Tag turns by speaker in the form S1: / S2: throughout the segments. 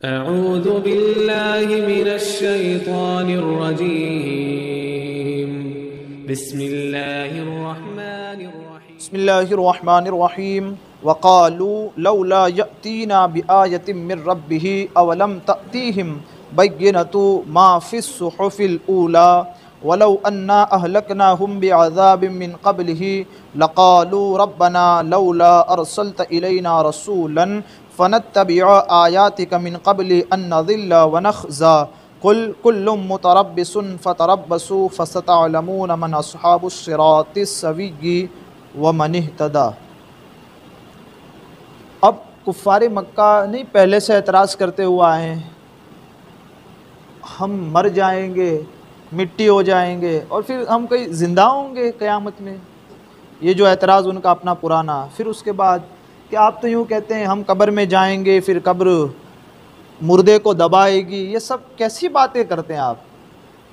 S1: اعوذ باللہ من الشیطان الرجیم بسم اللہ الرحمن الرحیم
S2: بسم اللہ الرحمن الرحیم وقالوا لولا یأتینا بآیۃ من ربہ اولم تأتیہم بینۃ ما فی الصحف الاولی ولو انا اہلکناہم بعذاب من قبلہ لقالوا ربنا لولا ارسلت الینا رسولا فنتبع آیاتک من قبل ان نضل ونخزى قل كل متربص فتربصوا فستعلمون من اصحاب الصراط السوی ومن اہتدی۔ اب کفار مکہ نہیں پہلے سے اعتراض کرتے ہوئے آئے ہیں، ہم مر جائیں گے، مٹی ہو جائیں گے اور پھر ہم کہیں زندہ ہوں گے قیامت میں۔ یہ جو اعتراض ان کا اپنا پرانا، پھر اس کے بعد کہ آپ تو یوں کہتے ہیں ہم قبر میں جائیں گے، پھر قبر مردے کو دبائے گی، یہ سب کیسی باتیں کرتے ہیں آپ؟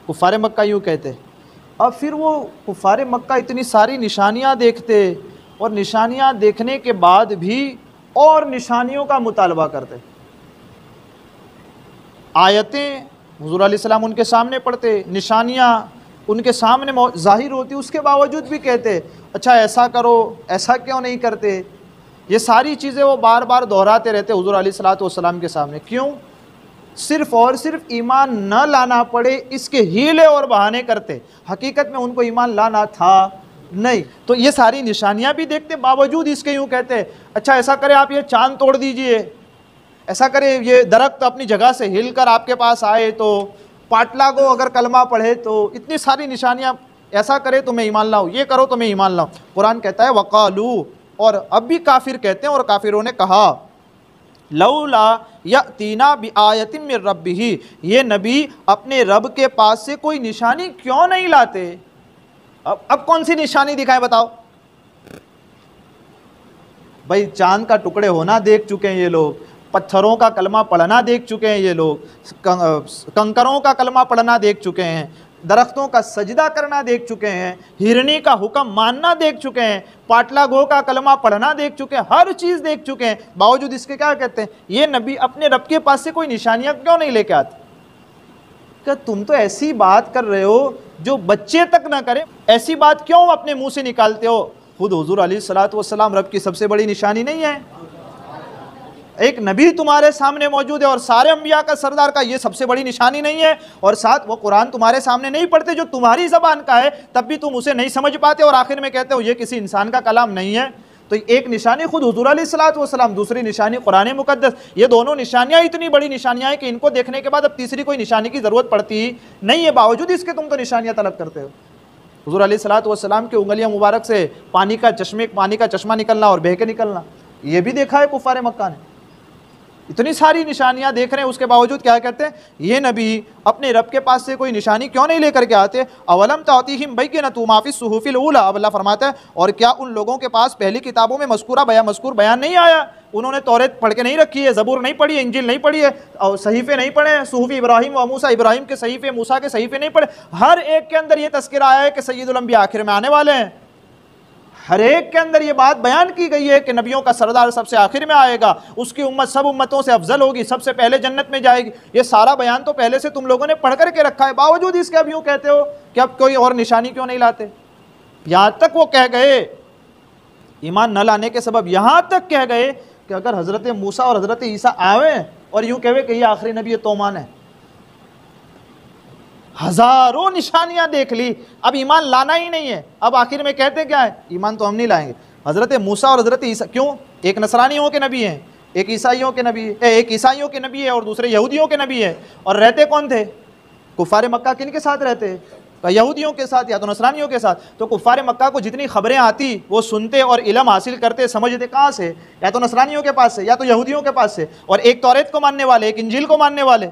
S2: کفار مکہ یوں کہتے۔ اور پھر وہ کفار مکہ اتنی ساری نشانیاں دیکھتے اور نشانیاں دیکھنے کے بعد بھی اور نشانیوں کا مطالبہ کرتے۔ آیتیں حضور علیہ السلام ان کے سامنے پڑھتے، نشانیاں ان کے سامنے ظاہر ہوتی، اس کے باوجود بھی کہتے اچھا ایسا کرو، ایسا کیوں نہیں کرتے؟ یہ ساری چیزیں وہ بار بار دہراتے رہتے حضور علیہ السلام کے سامنے۔ کیوں؟ صرف اور صرف ایمان نہ لانا پڑے اس کے ہیلے اور بہانے کرتے، حقیقت میں ان کو ایمان لانا تھا نہیں۔ تو یہ ساری نشانیاں بھی دیکھتے، باوجود اس کے یوں کہتے اچھا ایسا کرے آپ یہ چاند توڑ دیجئے، ایسا کرے یہ درخت اپنی جگہ سے ہل کر آپ کے پاس آئے تو، پاٹلا کو اگر کلمہ پڑھے تو، اتنی ساری نشانیاں، ایسا کرے تو میں ایمان لاؤں، یہ کرو تو میں ایمان لاؤں۔ قرآن کہتا ہے وقالو، اور اب بھی کافر کہتے ہیں، اور کافروں نے کہا لولا یأتینا بآیۃ من ربہ، یہ نبی اپنے رب کے پاس سے کوئی نشانی کیوں نہیں لاتے؟ اب کون سی نشانی دکھائے بتاؤ؟ بھائی چاند کا ٹکڑے ہونا دیکھ چکے ہیں یہ لوگ، پتھروں کا کلمہ پڑھنا دیکھ چکے ہیں یہ لوگ، کنکروں کا کلمہ پڑھنا دیکھ چکے ہیں، درختوں کا سجدہ کرنا دیکھ چکے ہیں، ہرنی کا حکم ماننا دیکھ چکے ہیں، پاٹلا گو کا کلمہ پڑھنا دیکھ چکے ہیں، ہر چیز دیکھ چکے ہیں، باوجود اس کے کیا کہتے ہیں یہ نبی اپنے رب کے پاس سے کوئی نشانیاں کیوں نہیں لے کے آتے؟ کہ تم تو ایسی بات کر رہے ہو جو بچے تک نہ کرے، ایسی بات کیوں اپنے منہ سے نکالتے ہو؟ خود حضور علیہ السلام رب کی سب سے بڑی نشانی نہیں ہے؟ ایک نبی تمہارے سامنے موجود ہے اور سارے انبیاء کا سردار کا یہ سب سے بڑی نشانی نہیں ہے؟ اور ساتھ وہ قرآن تمہارے سامنے نہیں پڑھتے جو تمہاری زبان کا ہے، تب بھی تم اسے نہیں سمجھ پاتے اور آخر میں کہتے ہو یہ کسی انسان کا کلام نہیں ہے۔ تو ایک نشانی خود حضور علیہ السلام، دوسری نشانی قرآن مقدس، یہ دونوں نشانیاں اتنی بڑی نشانیاں ہیں کہ ان کو دیکھنے کے بعد اب تیسری کوئی نشانی کی ضرورت پڑتی نہیں ہے، باوجود اس کے تم تو نشانیاں طلب کرتے ہو۔ حضور علیہ السلام کی انگلیاں مبارک سے پانی کا چشمہ نکلنا اور بہہ کے نکلنا، یہ بھی دیکھا ہے کفار مکہ نے۔ اتنی ساری نشانیاں دیکھ رہے ہیں، اس کے باوجود کیا کہتے ہیں یہ نبی اپنے رب کے پاس سے کوئی نشانی کیوں نہیں لے کر کے آتے؟ اولم تأتیہم بینۃ ما فی الصحف الاولی، اب اللہ فرماتا ہے اور کیا ان لوگوں کے پاس پہلی کتابوں میں مذکور بیان نہیں آیا؟ انہوں نے توریت پڑھ کے نہیں رکھی ہے، زبور نہیں پڑھی ہے، انجیل نہیں پڑھی ہے، اور صحیفے نہیں پڑھے ہیں، صحف ابراہیم و موسیٰ، ابراہیم کے صحیفے، موسیٰ کے صحیفے نہیں پڑھے، ہر ایک کے اندر یہ تذکرہ آیا ہے کہ سید الانبیاء آخر میں آنے والے ہیں، ہر ایک کے اندر یہ بات بیان کی گئی ہے کہ نبیوں کا سردار سب سے آخر میں آئے گا، اس کی امت سب امتوں سے افضل ہوگی، سب سے پہلے جنت میں جائے گی۔ یہ سارا بیان تو پہلے سے تم لوگوں نے پڑھ کر کے رکھا ہے، باوجود اس کے اب یوں کہتے ہو کہ اب کوئی اور نشانی کیوں نہیں لاتے؟ یہاں تک وہ کہہ گئے، ایمان نہ لانے کے سبب یہاں تک کہہ گئے کہ اگر حضرت موسیٰ اور حضرت عیسیٰ آویں اور یوں کہوے کہ یہ آخری نبی ہے تو مان ہے۔ ہزاروں نشانیاں دیکھ لی، اب ایمان لانا ہی نہیں ہے، اب آخر میں کہتے کیا ہے؟ ایمان تو ہم نہیں لائیں گے۔ حضرت موسیٰ اور حضرت عیسیٰ کیوں؟ ایک نصرانیوں کے نبی ہیں، ایک عیسائیوں کے نبی ہے، ایک عیسائیوں کے نبی ہے اور دوسرے یہودیوں کے نبی ہے، اور رہتے کون تھے؟ کفار مکہ کن کے ساتھ رہتے؟ یہودیوں کے ساتھ یا تو نصرانیوں کے ساتھ۔ تو کفار مکہ کو جتنی خبریں آتی وہ سنتے اور علم حاصل کرتے، سمجھتے کہاں سے؟ یا تو نصرانیوں کے پاس سے یا تو یہودیوں کے پاس سے، اور ایک توریت کو ماننے والے، ایک انجیل کو ماننے والے،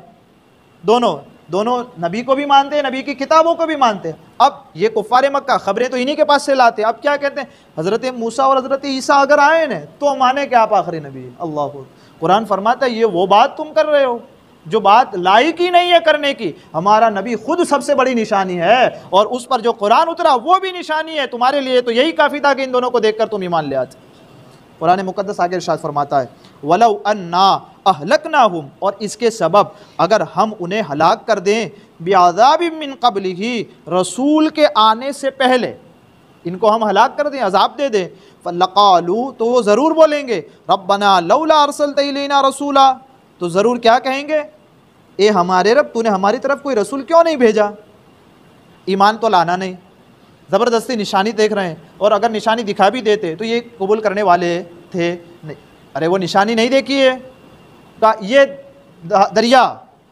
S2: دونوں نبی کو بھی مانتے ہیں، نبی کی کتابوں کو بھی مانتے ہیں۔ اب یہ کفار مکہ خبریں تو انہی کے پاس سے لاتے، اب کیا کہتے ہیں حضرت موسیٰ اور حضرت عیسیٰ اگر آئے نا تو مانے کہ آپ آخری نبی ہیں۔ اللہ قرآن فرماتا ہے یہ وہ بات تم کر رہے ہو جو بات لائق ہی نہیں ہے کرنے کی، ہمارا نبی خود سب سے بڑی نشانی ہے، اور اس پر جو قرآن اترا وہ بھی نشانی ہے، تمہارے لیے تو یہی کافی تھا کہ ان دونوں کو دیکھ کر تم ایمان لے آتے۔ قرآن مقدس آگے ارشاد فرماتا ہے وَلَوْ أَنَّا، اہلکناہم، اور اس کے سبب اگر ہم انہیں ہلاک کر دیں بعذاب من قبلہ، رسول کے آنے سے پہلے، ان کو ہم ہلاک کر دیں، عذاب دے دیں، فلقالوا، تو وہ ضرور بولیں گے ربنا لولا ارسلت الینا رسولا، تو ضرور کیا کہیں گے، اے ہمارے رب تو نے ہماری طرف کوئی رسول کیوں نہیں بھیجا؟ ایمان تو لانا نہیں، زبردستی نشانی دیکھ رہے ہیں، اور اگر نشانی دکھا بھی دیتے تو یہ قبول کرنے والے تھے نہیں، ارے وہ نشانی نہیں دیکھی ہے، کہا یہ دریا،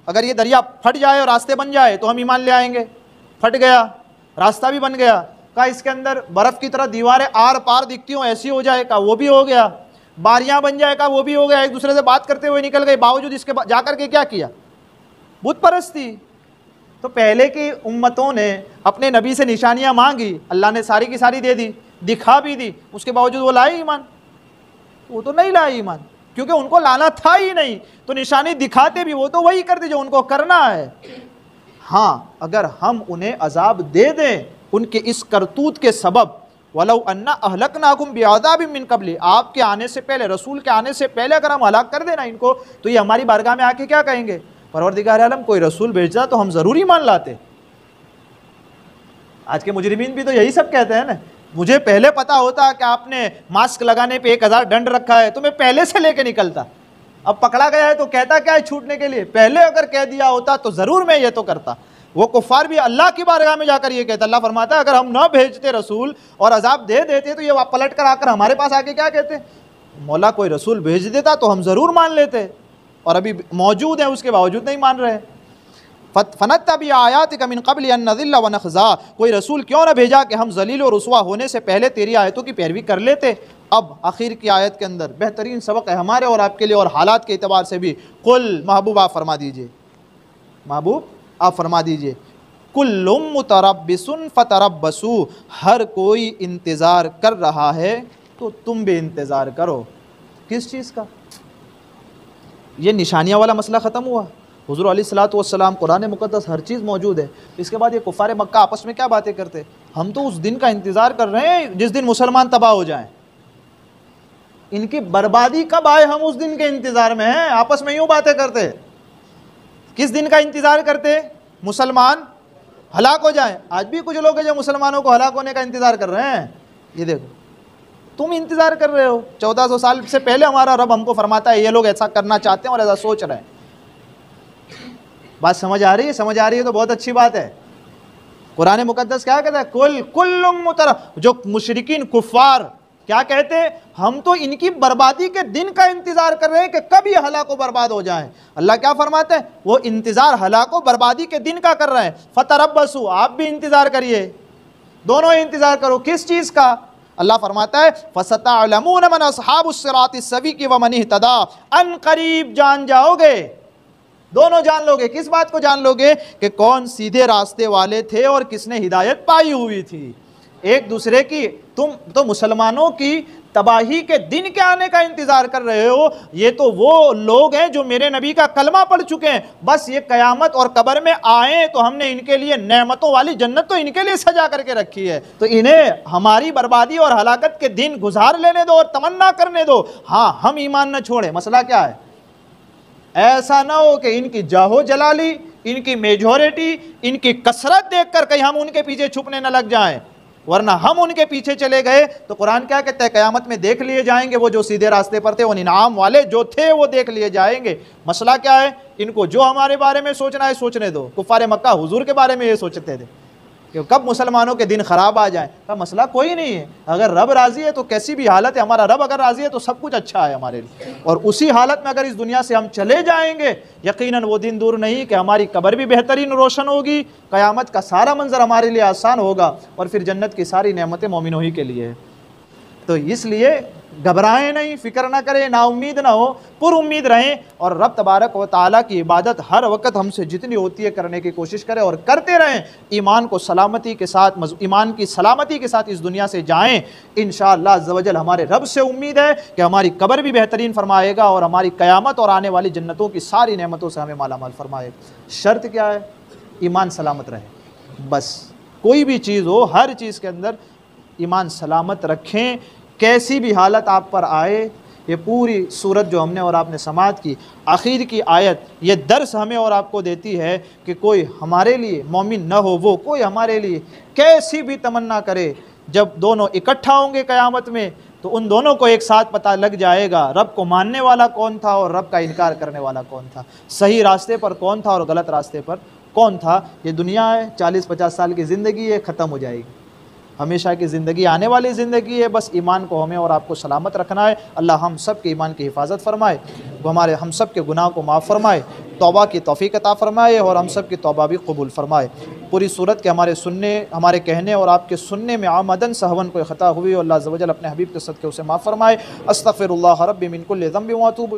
S2: اگر یہ دریا پھٹ جائے اور راستے بن جائے تو ہم ایمان لے آئیں گے، پھٹ گیا، راستہ بھی بن گیا، کہا اس کے اندر برف کی طرح دیواریں آر پار دکھتی ہوں ایسی ہو جائے، کہا وہ بھی ہو گیا، باریاں بن جائے، کہا وہ بھی ہو گیا، ایک دوسرے سے بات کرتے ہوئے نکل گئے، باوجود اس کے جا کر کے کیا کیا، بت پرستی۔ تو پہلے کی امتوں نے اپنے نبی سے نشانیاں مانگی، اللہ نے ساری کی ساری دے دی، دکھا بھی دی، اس کے باوجود وہ لائے ایمان؟ وہ تو نہیں لائے ایمان، کیونکہ ان کو لانا تھا ہی نہیں، تو نشانی دکھاتے بھی وہ تو وہی کرتے جو ان کو کرنا ہے۔ ہاں اگر ہم انہیں عذاب دے دیں ان کے اس کرتوت کے سبب، وَلَوْ أَنَّ أَهْلَكْنَاكُمْ بِعَذَابٍ مِّن قَبْلِ، آپ کے آنے سے پہلے، رسول کے آنے سے پہلے اگر ہم ہلاک کر دیں نا ان کو، تو یہ ہماری بارگاہ میں آ کے کیا کہیں گے، پروردگار عالم کوئی رسول بھیجتا تو ہم ضرور ایمان لاتے۔ آج کے مجرمین بھی تو یہی سب کہتے ہیں نا، مجھے پہلے پتا ہوتا کہ آپ نے ماسک لگانے پہ 1000 ڈنڈ رکھا ہے تو میں پہلے سے لے کے نکلتا، اب پکڑا گیا ہے تو کہتا کیا ہے چھوٹنے کے لیے، پہلے اگر کہہ دیا ہوتا تو ضرور میں یہ تو کرتا۔ وہ کفار بھی اللہ کی بارگاہ میں جا کر یہ کہتا، اللہ فرماتا ہے اگر ہم نہ بھیجتے رسول اور عذاب دے دیتے تو یہ پلٹ کر آ کر ہمارے پاس آ کے کیا کہتے، مولا کوئی رسول بھیج دیتا تو ہم ضرور مان لیتے، اور ابھی موجود ہیں اس کے باوجود نہیں مان رہے۔ فَنَتَّبِعَ آیَاتِكَ مِن قَبْلِ أَن نَّذِلَّ وَنَخْزَىٰ، کوئی رسول کیوں نہ بھیجا کہ ہم ذلیل و رسوا ہونے سے پہلے تیری آیتوں کی پیروی کر لیتے۔ اب آخر کی آیت کے اندر بہترین سبق ہے ہمارے اور آپ کے لیے، اور حالات کے اعتبار سے بھی۔ قل، محبوب آپ فرما دیجئے، محبوب آپ فرما دیجئے، کُلٌّ مُتَرَبِّصٌ فَتَرَبَّصُوا، ہر کوئی انتظار کر رہا ہے تو تم بھی انتظار کرو۔ کس چیز کا؟ یہ نشانیاں والا مسئلہ ختم ہوا، حضور علیہ الصلوۃ والسلام، قرآن مقدس، ہر چیز موجود ہے۔ اس کے بعد یہ کفار مکہ آپس میں کیا باتیں کرتے، ہم تو اس دن کا انتظار کر رہے ہیں جس دن مسلمان تباہ ہو جائیں، ان کی بربادی کب آئے، ہم اس دن کے انتظار میں ہیں، آپس میں یوں باتیں کرتے۔ کس دن کا انتظار کرتے، مسلمان ہلاک ہو جائیں۔ آج بھی کچھ لوگ ہیں جو مسلمانوں کو ہلاک ہونے کا انتظار کر رہے ہیں، یہ دیکھو تم انتظار کر رہے ہو، 1400 سال سے پہلے ہمارا رب ہم کو فرماتا ہے یہ لوگ ایسا کرنا چاہتے ہیں اور ایسا سوچ رہے ہیں۔ بات سمجھ آ رہی ہے؟ سمجھ آ رہی ہے تو بہت اچھی بات ہے۔ قرآن مقدس کیا کہتا ہے، کل جو مشرکین کفار کیا کہتے، ہم تو ان کی بربادی کے دن کا انتظار کر رہے ہیں کہ کب یہ ہلاک و برباد ہو جائیں۔ اللہ کیا فرماتا ہے، وہ انتظار ہلاک و بربادی کے دن کا کر رہے ہیں۔ فتربصوا، آپ بھی انتظار کریے، دونوں انتظار کرو۔ کس چیز کا؟ اللہ فرماتا ہے فَسَتَعْلَمُونَ مَنْ أَصْحَابُ الصِّرَاطِ السَّوِيِّ وَمَنِ اهْتَدَىٰ، ان قریب جان جاؤ گے، دونوں جان لو گے۔ کس بات کو جان لو گے کہ کون سیدھے راستے والے تھے اور کس نے ہدایت پائی ہوئی تھی۔ ایک دوسرے کی، تم تو مسلمانوں کی تباہی کے دن کے آنے کا انتظار کر رہے ہو، یہ تو وہ لوگ ہیں جو میرے نبی کا کلمہ پڑھ چکے ہیں، بس یہ قیامت اور قبر میں آئیں تو ہم نے ان کے لیے نعمتوں والی جنت تو ان کے لیے سجا کر کے رکھی ہے، تو انہیں ہماری بربادی اور ہلاکت کے دن گزار لینے دو اور تمنا کرنے دو۔ ہاں ہم ایمان نہ چھوڑیں۔ مسئلہ کیا ہے، ایسا نہ ہو کہ ان کی جاہو جلالی، ان کی میجورٹی، ان کی کثرت دیکھ کر کہیں ہم ان کے پیچھے چھپنے نہ لگ جائیں، ورنہ ہم ان کے پیچھے چلے گئے تو قرآن کیا کہتا ہے، قیامت میں دیکھ لیے جائیں گے وہ جو سیدھے راستے پر تھے، وہ انعام والے جو تھے وہ دیکھ لیے جائیں گے۔ مسئلہ کیا ہے، ان کو جو ہمارے بارے میں سوچنا ہے سوچنے دو۔ کفار مکہ حضور کے بارے میں یہ سوچتے تھے کہ کب مسلمانوں کے دن خراب آ جائیں، کا مسئلہ کوئی نہیں ہے، اگر رب راضی ہے تو کیسی بھی حالت ہے، ہمارا رب اگر راضی ہے تو سب کچھ اچھا ہے ہمارے لیے، اور اسی حالت میں اگر اس دنیا سے ہم چلے جائیں گے، یقیناً وہ دن دور نہیں کہ ہماری قبر بھی بہترین روشن ہوگی، قیامت کا سارا منظر ہمارے لیے آسان ہوگا، اور پھر جنت کی ساری نعمتیں مومنوں ہی کے لیے ہے۔ تو اس لیے گھبرائیں نہیں، فکر نہ کریں، نا امید نہ ہو، پر امید رہیں، اور رب تبارک و تعالیٰ کی عبادت ہر وقت ہم سے جتنی ہوتی ہے کرنے کی کوشش کریں اور کرتے رہیں۔ ایمان کو سلامتی کے ساتھ، ایمان کی سلامتی کے ساتھ اس دنیا سے جائیں۔ انشاءاللہ عز و جل ہمارے رب سے امید ہے کہ ہماری قبر بھی بہترین فرمائے گا اور ہماری قیامت اور آنے والی جنتوں کی ساری نعمتوں سے ہمیں مالا مال فرمائے گا۔ شرط کیا ہے، ایمان سلامت رہے، بس کوئی بھی چیز ہو، ہر چیز کے اندر ایمان سلامت رکھیں، کیسی بھی حالت آپ پر آئے، یہ پوری صورت جو ہم نے اور آپ نے سماعت کی، آخر کی آیت یہ درس ہمیں اور آپ کو دیتی ہے کہ کوئی ہمارے لیے مومن نہ ہو وہ کوئی ہمارے لیے کیسی بھی تمنا کرے، جب دونوں اکٹھا ہوں گے قیامت میں تو ان دونوں کو ایک ساتھ پتہ لگ جائے گا رب کو ماننے والا کون تھا اور رب کا انکار کرنے والا کون تھا، صحیح راستے پر کون تھا اور غلط راستے پر کون تھا۔ یہ دنیا ہے 40-50 سال کی زندگی ہے، ختم ہو جائے گی، ہمیشہ کی زندگی آنے والی زندگی ہے، بس ایمان کو ہمیں اور آپ کو سلامت رکھنا ہے۔ اللہ ہم سب کے ایمان کی حفاظت فرمائے، وہ ہم سب کے گناہ کو معاف فرمائے، توبہ کی توفیق عطا فرمائے اور ہم سب کی توبہ بھی قبول فرمائے۔ پوری صورت کے ہمارے کہنے اور آپ کے سننے میں عمدن سہون کوئی خطا ہوئی، اللہ عز و جل اپنے حبیب کے صدقے اسے معاف فرمائے۔ استغفر اللہ ربی من کل ذنب و اتوب